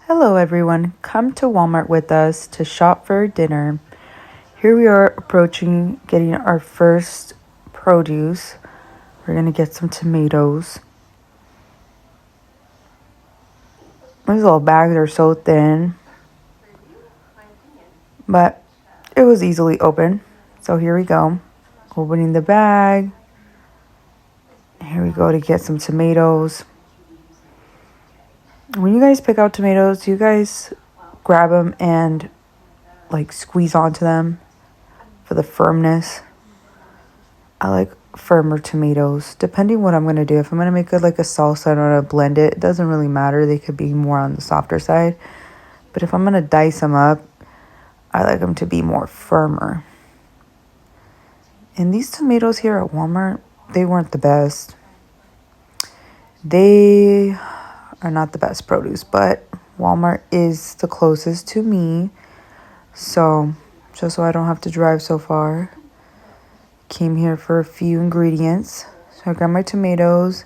Hello everyone, come to Walmart with us to shop for dinner. Here we are approaching getting our first produce. We're gonna get some tomatoes. These little bags are so thin, but it was easily open. So here we go, opening the bag. Here we go to get some tomatoes. When you guys pick out tomatoes, you guys grab them and like squeeze onto them for the firmness. I like firmer tomatoes, depending what I'm going to do. If I'm going to make it like a salsa and I'm going to blend it, it doesn't really matter. They could be more on the softer side. But if I'm going to dice them up, I like them to be more firmer. And these tomatoes here at Walmart, they weren't the best. They are not the best produce, but Walmart is the closest to me. So, just so I don't have to drive so far. Came here for a few ingredients. So I grabbed my tomatoes.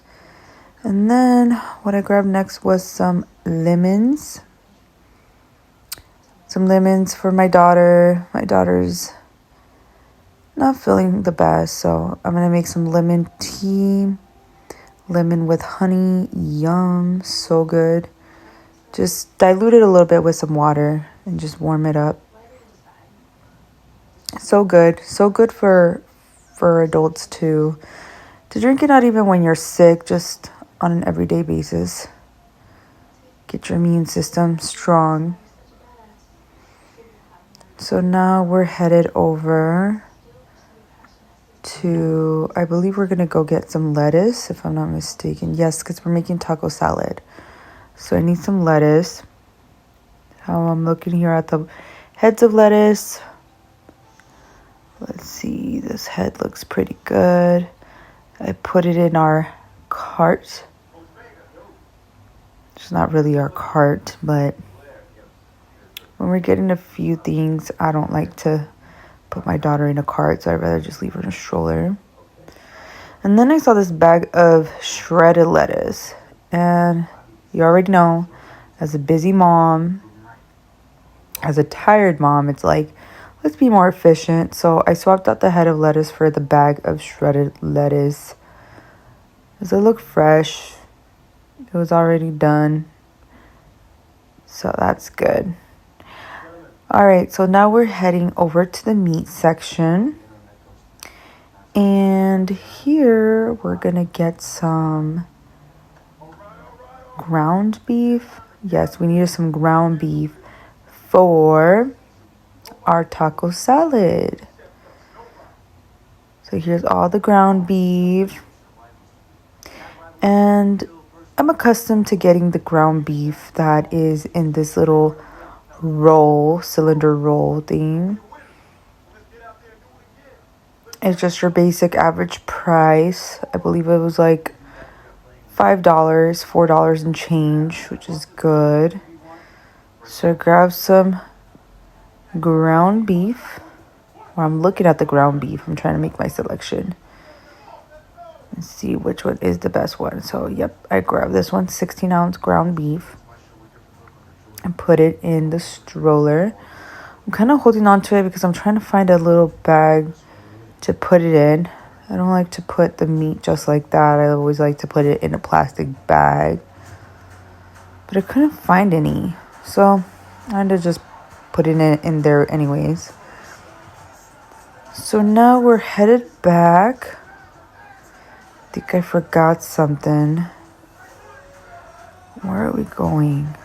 And then what I grabbed next was some lemons. Some lemons for my daughter. My daughter's not feeling the best, so I'm going to make some lemon tea. Lemon with honey. Yum. So good. Just dilute it a little bit with some water and just warm it up. So good. So good for adults to drink it, not even when you're sick, just on an everyday basis. Get your immune system strong. So now we're headed over to, I believe we're going to go get some lettuce, if I'm not mistaken. Yes, because we're making taco salad. So I need some lettuce. How I'm looking here at the heads of lettuce. Let's see, this head looks pretty good. I put it in our cart. It's not really our cart, but when we're getting a few things, I don't like to put my daughter in a cart, so I'd rather just leave her in a stroller. And then I saw this bag of shredded lettuce. And you already know, as a busy mom, as a tired mom, it's like, let's be more efficient. So I swapped out the head of lettuce for the bag of shredded lettuce. Does it look fresh? It was already done. So that's good. All right, so now we're heading over to the meat section. And here we're going to get some ground beef. Yes, we needed some ground beef for our taco salad. So here's all the ground beef. And I'm accustomed to getting the ground beef that is in this little roll, cylinder roll thing. It's just your basic average price. I believe it was like $5, $4 and change, which is good. So grab some ground beef. Well, I'm looking at the ground beef. I'm trying to make my selection and see which one is the best one. So, yep, I grabbed this one, 16-ounce ground beef, and put it in the stroller. I'm kind of holding on to it because I'm trying to find a little bag to put it in. I don't like to put the meat just like that. I always like to put it in a plastic bag. But I couldn't find any. So I ended up just putting it in there anyways. So now we're headed back. I think I forgot something. Where are we going?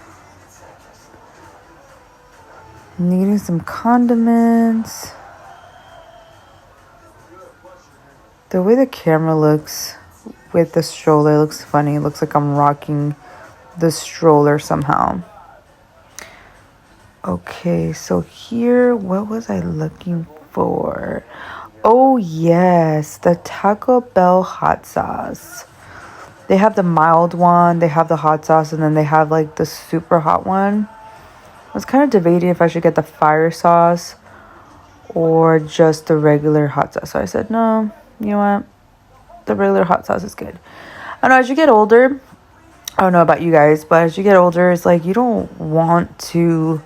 Needing some condiments. The way the camera looks with the stroller looks funny. It looks like I'm rocking the stroller somehow. Okay, so here, what was I looking for? Oh, yes, the Taco Bell hot sauce. They have the mild one, they have the hot sauce, and then they have like the super hot one. I was kind of debating if I should get the fire sauce or just the regular hot sauce. So I said, no, you know what? The regular hot sauce is good. I know as you get older, I don't know about you guys, but as you get older, it's like you don't want to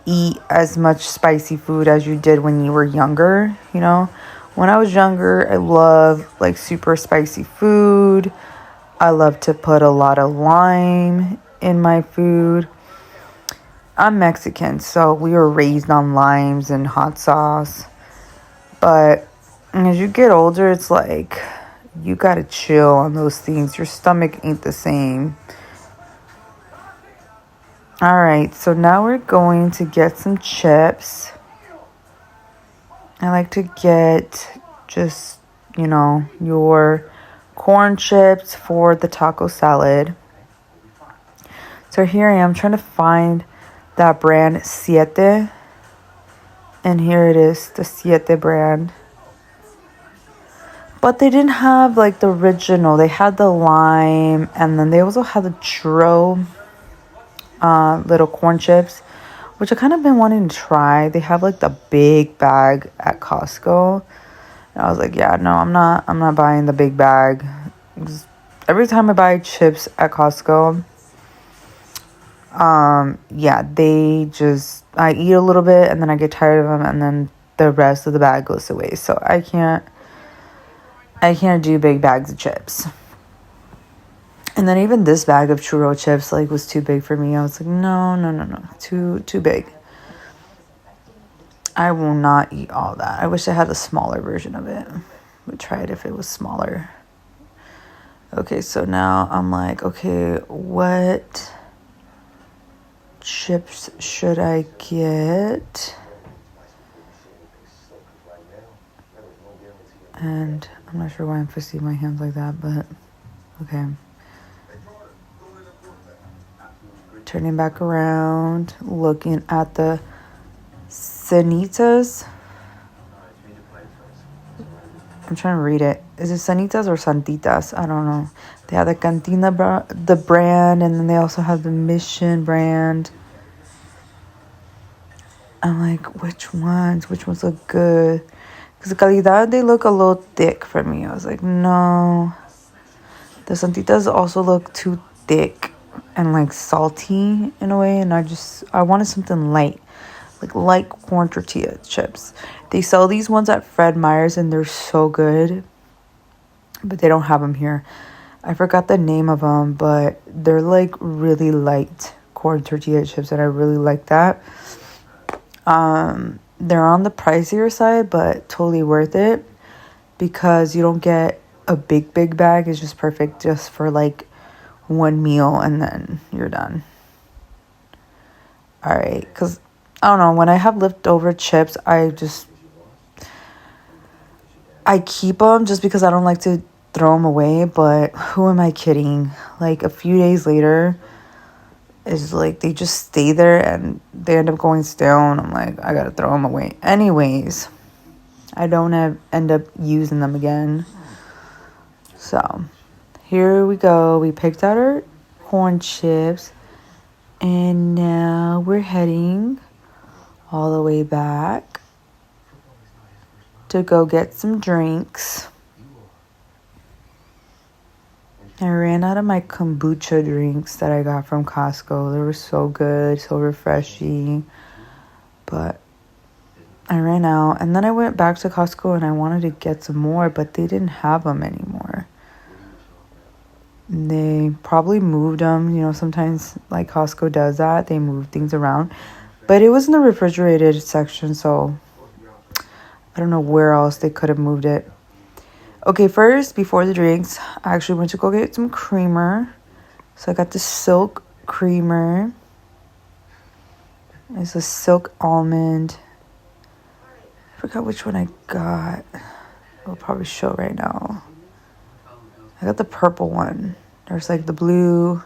eat as much spicy food as you did when you were younger, you know? When I was younger, I loved like super spicy food. I love to put a lot of lime in my food. I'm Mexican, so we were raised on limes and hot sauce. But as you get older, it's like you gotta chill on those things. Your stomach ain't the same. Alright, so now we're going to get some chips. I like to get just, your corn chips for the taco salad. So here I am trying to find that brand Siete. And here it is, the Siete brand. But they didn't have like the original. They had the lime, and then they also had the churro little corn chips, which I kind of been wanting to try. They have like the big bag at Costco. And I was like, yeah, no, I'm not buying the big bag. Every time I buy chips at Costco, yeah, I eat a little bit and then I get tired of them, and then the rest of the bag goes to waste. So I can't do big bags of chips. And then even this bag of churro chips like was too big for me. I was like, no, too big. I will not eat all that. I wish I had a smaller version of it. Would try it if it was smaller. Okay, so now I'm like, okay, what chips should I get? And I'm not sure why I'm fisting my hands like that, but okay. Turning back around, looking at the Sanitas. I'm trying to read it. Is it Sanitas or Santitas? I don't know. They have the Cantina the brand, and then they also have the Mission brand. I'm like, which ones? Which ones look good? Because the Calidad, they look a little thick for me. I was like, no. The Santitas also look too thick and like salty in a way, and I wanted something light, like light corn tortilla chips. They sell these ones at Fred Meyer's and they're so good, but they don't have them here. I forgot the name of them, but they're like really light corn tortilla chips, and I really like that. They're on the pricier side, but totally worth it because you don't get a big bag. It's just perfect just for like one meal, and then you're done. All right, because I don't know, when I have leftover chips, I keep them just because I don't like to throw them away. But who am I kidding? Like a few days later, it's like they just stay there and they end up going stale, and I'm like, I gotta throw them away anyways. I don't end up using them again. So here we go. We picked out our corn chips, and now we're heading all the way back to go get some drinks. I ran out of my kombucha drinks that I got from Costco. They were so good, so refreshing. But I ran out, and then I went back to Costco and I wanted to get some more, but they didn't have them anymore. They probably moved them. Sometimes like Costco does that. They move things around. But it was in the refrigerated section, so I don't know where else they could have moved it. Okay, first, before the drinks, I actually went to go get some creamer. So I got the Silk creamer. It's a Silk almond. I forgot which one I got. I'll probably show right now. I got the purple one. There's like the blue,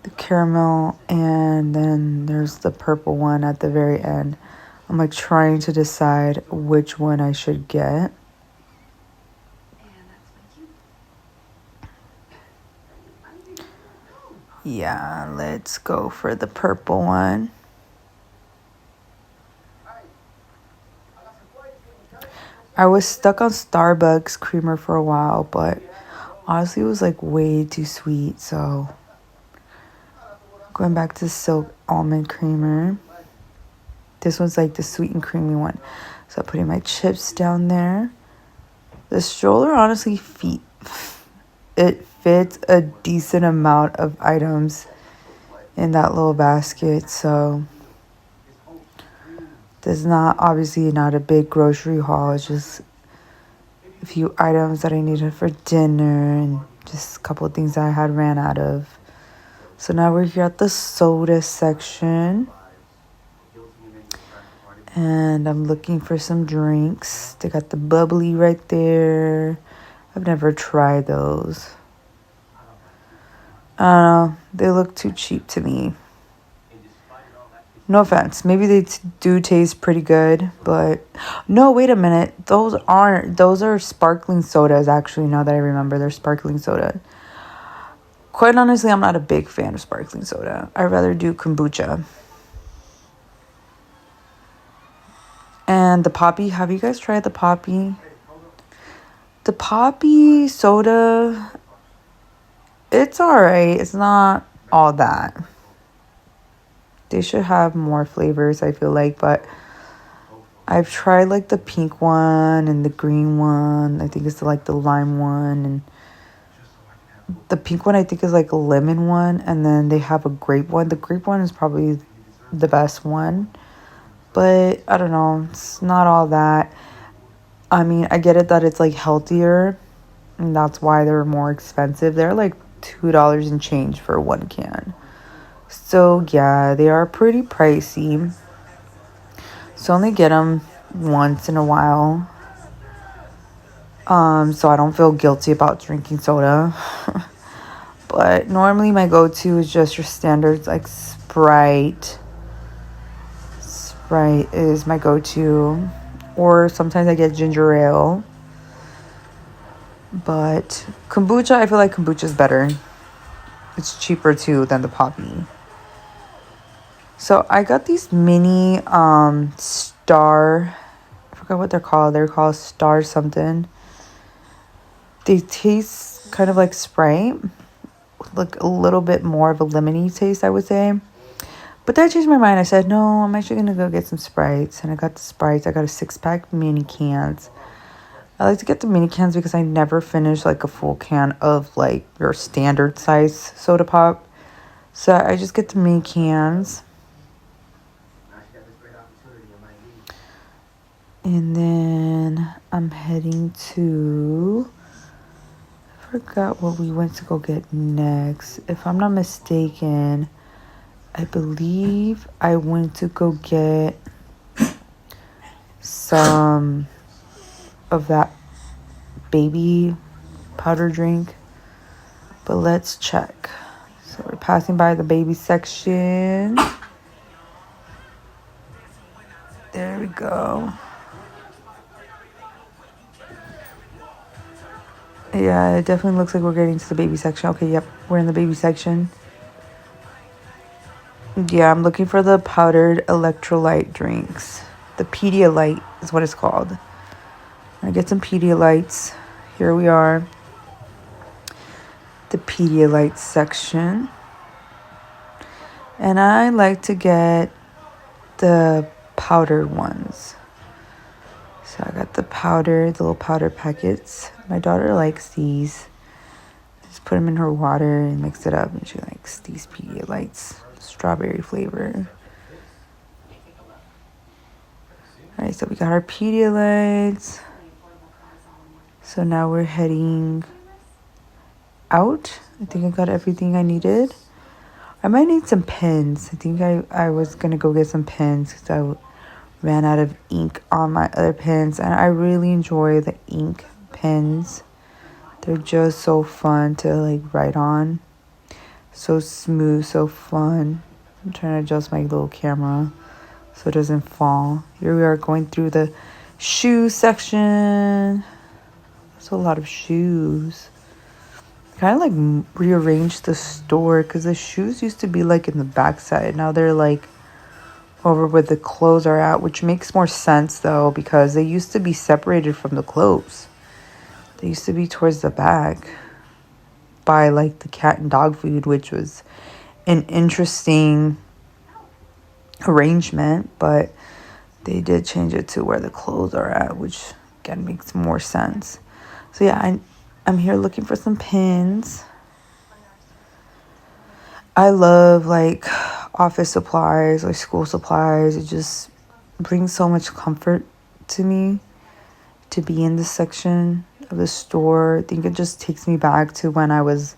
the caramel, and then there's the purple one at the very end. I'm like trying to decide which one I should get. Yeah, let's go for the purple one. I was stuck on Starbucks creamer for a while, but Honestly, it was like way too sweet, so going back to Silk Almond Creamer. This one's like the sweet and creamy one. So putting my chips down there. The stroller honestly it fits a decent amount of items in that little basket, so there's obviously not a big grocery haul. It's just a few items that I needed for dinner and just a couple of things that I had ran out of. So now we're here at the soda section. And I'm looking for some drinks. They got the bubbly right there. I've never tried those. I don't know. They look too cheap to me. No offense. Maybe they do taste pretty good, but... No, wait a minute. Those are sparkling sodas, actually, now that I remember. They're sparkling soda. Quite honestly, I'm not a big fan of sparkling soda. I'd rather do kombucha. And the Poppy. Have you guys tried the Poppy? The Poppy soda, it's alright. It's not all that. They should have more flavors, I feel like. But I've tried like the pink one and the green one. I think it's like the lime one. And the pink one I think is like a lemon one. And then they have a grape one. The grape one is probably the best one. But I don't know. It's not all that. I mean, I get it that it's like healthier. And that's why they're more expensive. They're like $2 and change for one can. So yeah, they are pretty pricey. So only get them once in a while. So I don't feel guilty about drinking soda. But normally my go-to is just your standards like Sprite. Sprite is my go-to. Or sometimes I get ginger ale. But kombucha, I feel like kombucha is better. It's cheaper too than the Poppy. So I got these mini Star, I forgot what they're called. They're called Star something. They taste kind of like Sprite, like a little bit more of a lemony taste, I would say. But then I changed my mind. I said, no, I'm actually going to go get some Sprites. And I got the Sprites. I got a 6-pack mini cans. I like to get the mini cans because I never finish like a full can of like your standard size soda pop. So I just get the mini cans. And then I'm heading to... I forgot what we went to go get next. If I'm not mistaken, I believe I went to go get some of that baby powder drink. But let's check. So we're passing by the baby section. There we go. Yeah, it definitely looks like we're getting to the baby section. Okay, yep, we're in the baby section. Yeah, I'm looking for the powdered electrolyte drinks. The Pedialyte is what it's called. I get some Pedialytes. Here we are. The Pedialyte section. And I like to get the powdered ones. So I got the little powder packets. My daughter likes these. Just put them in her water and mix it up. And she likes these Pedialytes. Strawberry flavor. Alright, so we got our Pedialytes. So now we're heading out. I think I got everything I needed. I might need some pens. I think I was going to go get some pens because I ran out of ink on my other pens. And I really enjoy the ink pens. They're just so fun to like write on. So smooth, so fun. I'm trying to adjust my little camera so it doesn't fall. Here we are going through the shoe section. There's a lot of shoes. Kind of like rearranged the store because the shoes used to be like in the back side. Now they're like over where the clothes are at, which makes more sense though because they used to be separated from the clothes. They used to be towards the back. buy like the cat and dog food, which was an interesting arrangement, but they did change it to where the clothes are at, which again makes more sense. So yeah, I'm here looking for some pins. I love like office supplies, like school supplies. It just brings so much comfort to me to be in this section of the store. I think it just takes me back to when I was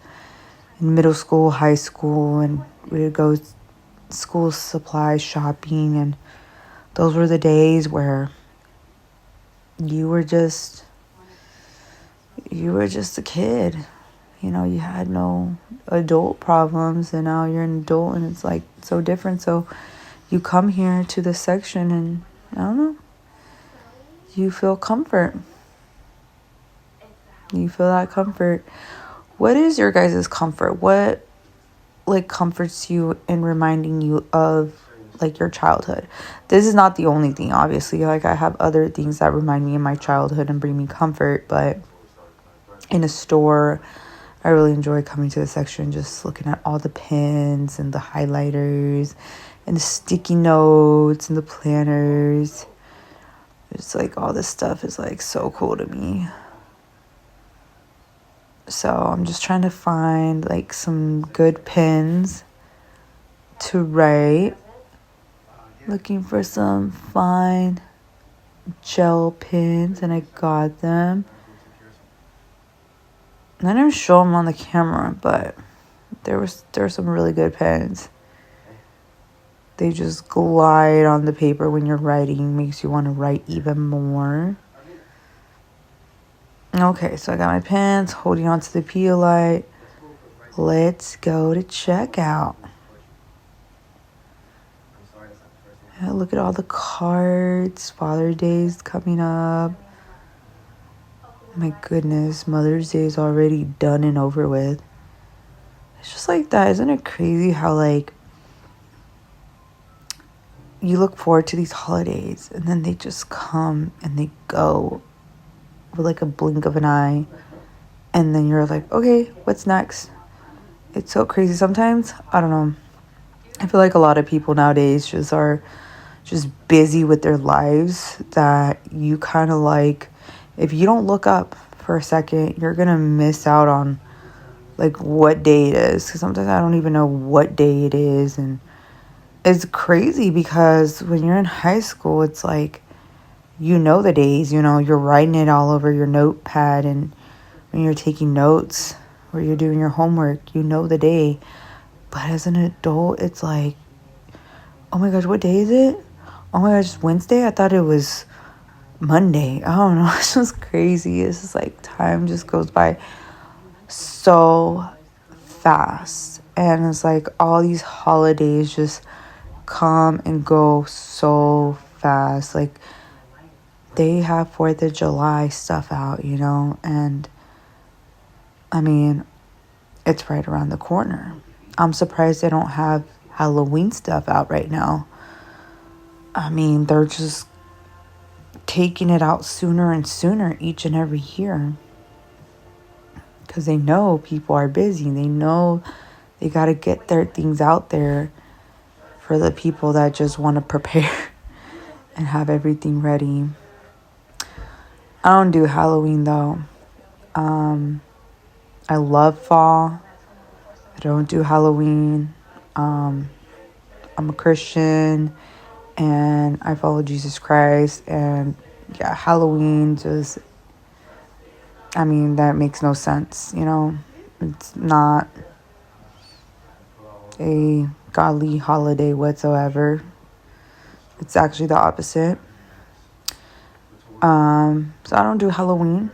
in middle school, high school, and we would go school supply shopping, and those were the days where you were just a kid. You know, you had no adult problems, and now you're an adult and it's like so different. So you come here to this section and I don't know, you feel comfort. You feel that comfort. What is your guys' comfort? What like comforts you in reminding you of like your childhood? This is not the only thing, obviously. Like I have other things that remind me of my childhood and bring me comfort, but in a store, I really enjoy coming to the section, just looking at all the pens and the highlighters and the sticky notes and the planners. It's like all this stuff is like so cool to me. So I'm just trying to find like some good pens to write. Looking for some fine gel pens, and I got them. I didn't show them on the camera, but there were some really good pens. They just glide on the paper when you're writing, makes you want to write even more. Okay, so I got my pens, holding on to the Pedialyte. Let's go to checkout. Yeah, look at all the cards. Father's Day is coming up. My goodness, Mother's Day is already done and over with. It's just like that. Isn't it crazy how, like, you look forward to these holidays and then they just come and they go with, like, a blink of an eye. And then you're like, okay, what's next? It's so crazy. Sometimes, I don't know. I feel like a lot of people nowadays just are just busy with their lives that you kind of like, if you don't look up for a second, you're going to miss out on like what day it is. Because sometimes I don't even know what day it is. And it's crazy because when you're in high school, it's like, you know the days, you know, you're writing it all over your notepad. And when you're taking notes or you're doing your homework, you know the day. But as an adult, it's like, oh my gosh, what day is it? Oh my gosh, it's Wednesday? I thought it was Monday. I don't know. It's just crazy. It's just like time just goes by so fast. And it's like all these holidays just come and go so fast. Like they have 4th of July stuff out, you know? And I mean, it's right around the corner. I'm surprised they don't have Halloween stuff out right now. I mean, they're just taking it out sooner and sooner each and every year. Because they know people are busy. They know they got to get their things out there for the people that just want to prepare and have everything ready. I don't do Halloween, though. I love fall. I don't do Halloween. I'm a Christian and I follow Jesus Christ. And yeah, Halloween just, I mean, that makes no sense, you know. It's not a godly holiday whatsoever. It's actually the opposite. So I don't do Halloween.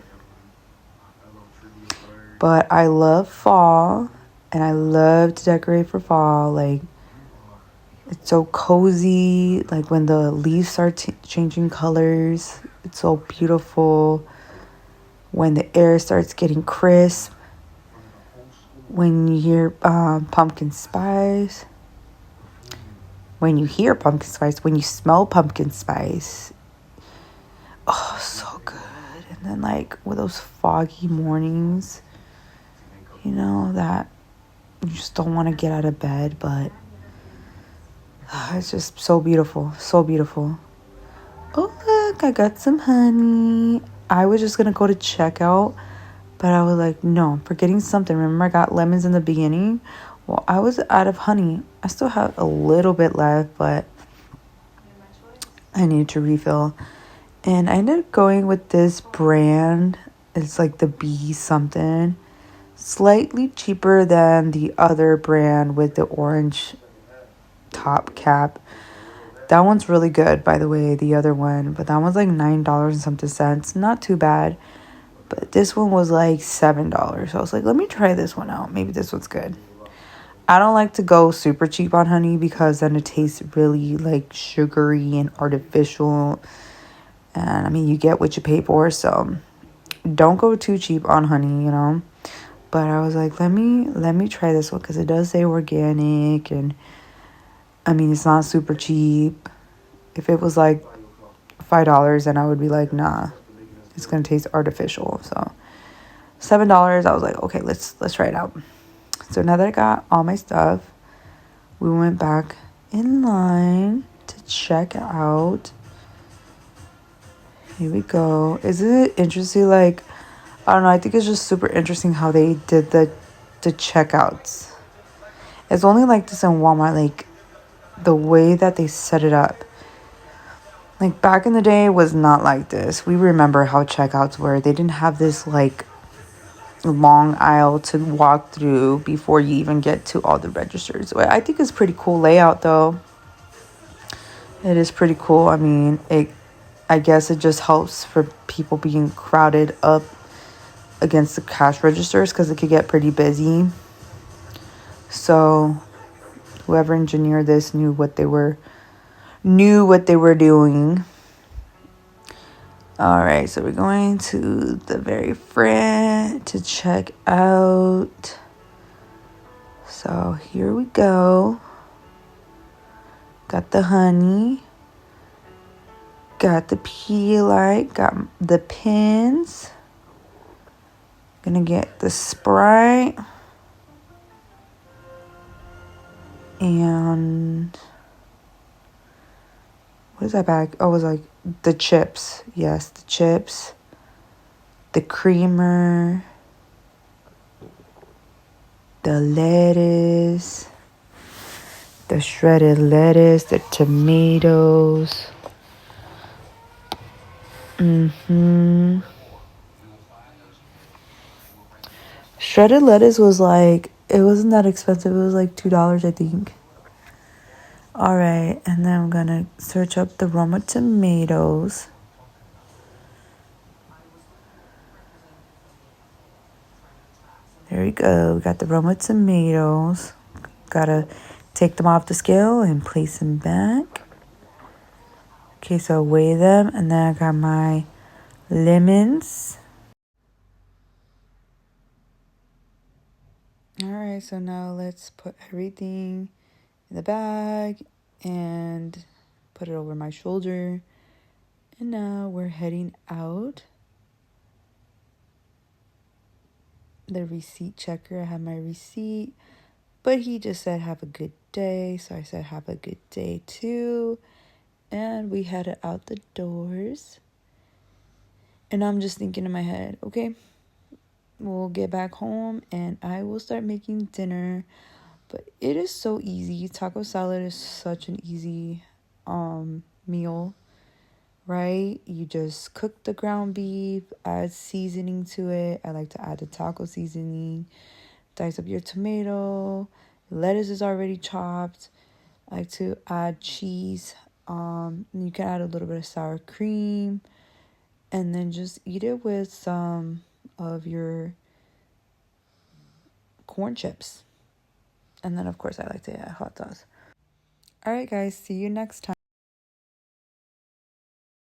But I love fall. And I love to decorate for fall. Like, it's so cozy. Like, when the leaves start changing colors, it's so beautiful. When the air starts getting crisp. When you hear pumpkin spice. When you hear pumpkin spice. When you smell pumpkin spice. Oh, so good. And then, like, with those foggy mornings, you know, that you just don't want to get out of bed, but it's just so beautiful, so beautiful. Oh, look, I got some honey. I was just going to go to checkout, but I was like, no, I'm forgetting something. Remember, I got lemons in the beginning? Well, I was out of honey. I still have a little bit left, but I need to refill. And I ended up going with this brand. It's like the Bee something. Slightly cheaper than the other brand with the orange top cap. That one's really good, by the way, the other one. But that one's like $9 and something cents. Not too bad. But this one was like $7. So I was like, let me try this one out. Maybe this one's good. I don't like to go super cheap on honey because then it tastes really like sugary and artificial. And I mean, you get what you pay for. So don't go too cheap on honey, you know. But I was like, let me try this one because it does say organic, and I mean, it's not super cheap. If it was like $5, then I would be like, nah, it's gonna taste artificial. So $7, I was like, okay, let's try it out. So now that I got all my stuff, we went back in line to check out. Here we go. Isn't it interesting? Like, I don't know. I think it's just super interesting how they did the checkouts. It's only like this in Walmart. Like, the way that they set it up. Like, back in the day, it was not like this. We remember how checkouts were. They didn't have this, like, long aisle to walk through before you even get to all the registers. I think it's pretty cool layout, though. It is pretty cool. I mean, I guess it just helps for people being crowded up against the cash registers because it could get pretty busy. So whoever engineered this knew what they were doing. All right, so we're going to the very front to check out. So here we go. Got the honey. Got the Pedialyte. Got the pins. Gonna get the Sprite. And what is that bag? Oh, it was like the chips. Yes, the chips. The creamer. The lettuce. The shredded lettuce. The tomatoes. Shredded lettuce was like, it wasn't that expensive. It was like $2, I think. All right, and then I'm gonna search up the Roma tomatoes. There we go. We got the Roma tomatoes. Gotta take them off the scale and place them back. Okay, so weigh them, and then I got my lemons. All right, so now let's put everything in the bag and put it over my shoulder. And now we're heading out. The receipt checker, I have my receipt, but he just said have a good day, so I said have a good day too. And we headed out the doors. And I'm just thinking in my head, okay, we'll get back home and I will start making dinner. But it is so easy. Taco salad is such an easy meal, right? You just cook the ground beef, add seasoning to it. I like to add the taco seasoning. Dice up your tomato. Lettuce is already chopped. I like to add cheese. You can add a little bit of sour cream. And then just eat it with some of your corn chips. And then, of course, I like to add hot sauce. All right, guys. See you next time.